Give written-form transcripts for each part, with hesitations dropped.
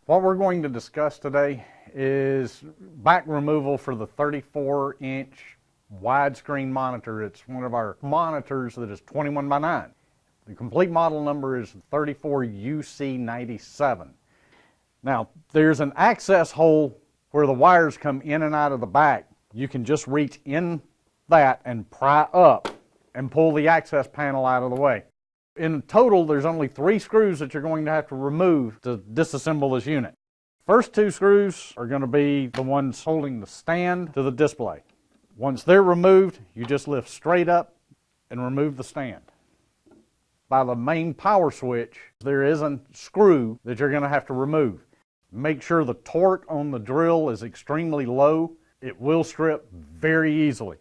What we're going to discuss today is back removal for the 34-inch widescreen monitor. It's one of our monitors that is 21 by 9. The complete model number is 34UC97. Now, there's an access hole where the wires come in and out of the back. You can just reach in that and pry up and pull the access panel out of the way. In total, there's only 3 screws that you're going to have to remove to disassemble this unit. First 2 screws are going to be the ones holding the stand to the display. Once they're removed, you just lift straight up and remove the stand. By the main power switch, there is a screw that you're going to have to remove. Make sure the torque on the drill is extremely low. It will strip very easily.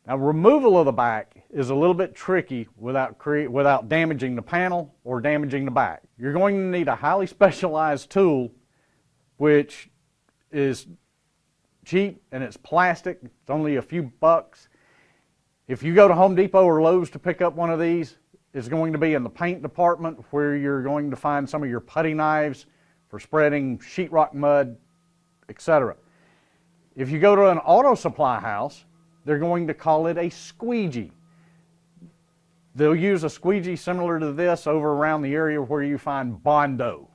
Now, removal of the back is a little bit tricky without damaging the panel or damaging the back. You're going to need a highly specialized tool, which is cheap and it's plastic. It's only a few bucks. If you go to Home Depot or Lowe's to pick up one of these, it's going to be in the paint department where you're going to find some of your putty knives for spreading sheetrock mud, etc. If you go to an auto supply house, they're going to call it a squeegee. They'll use a squeegee similar to this over around the area where you find Bondo.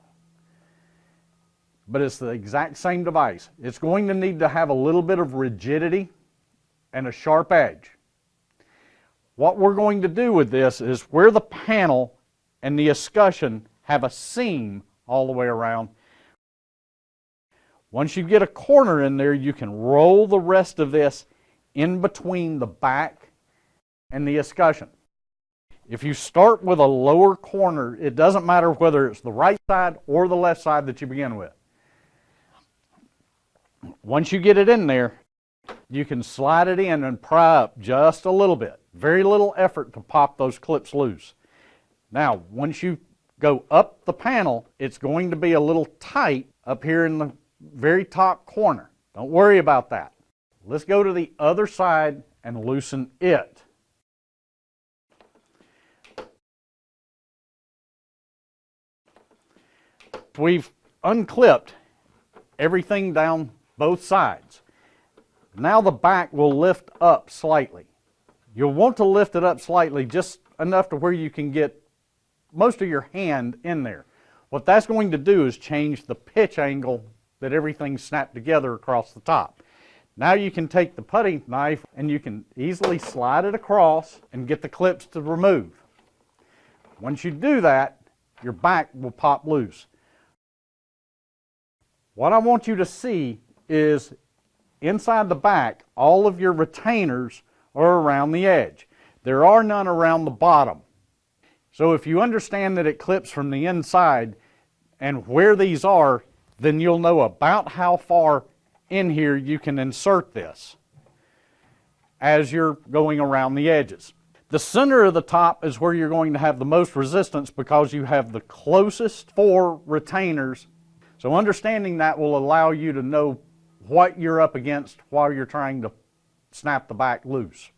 But it's the exact same device. It's going to need to have a little bit of rigidity and a sharp edge. What we're going to do with this is where the panel and the escutcheon have a seam all the way around. Once you get a corner in there, you can roll the rest of this in between the back and the escutcheon. If you start with a lower corner, it doesn't matter whether it's the right side or the left side that you begin with. Once you get it in there, you can slide it in and pry up just a little bit. Very little effort to pop those clips loose. Now, once you go up the panel, it's going to be a little tight up here in the very top corner. Don't worry about that. Let's go to the other side and loosen it. We've unclipped everything down both sides. Now the back will lift up slightly. You'll want to lift it up slightly, just enough to where you can get most of your hand in there. What that's going to do is change the pitch angle that everything's snapped together across the top. Now you can take the putty knife and you can easily slide it across and get the clips to remove. Once you do that, your back will pop loose. What I want you to see is inside the back, all of your retainers are around the edge. There are none around the bottom. So if you understand that it clips from the inside and where these are, then you'll know about how far in here you can insert this as you're going around the edges. The center of the top is where you're going to have the most resistance because you have the closest 4 retainers. So understanding that will allow you to know what you're up against while you're trying to snap the back loose.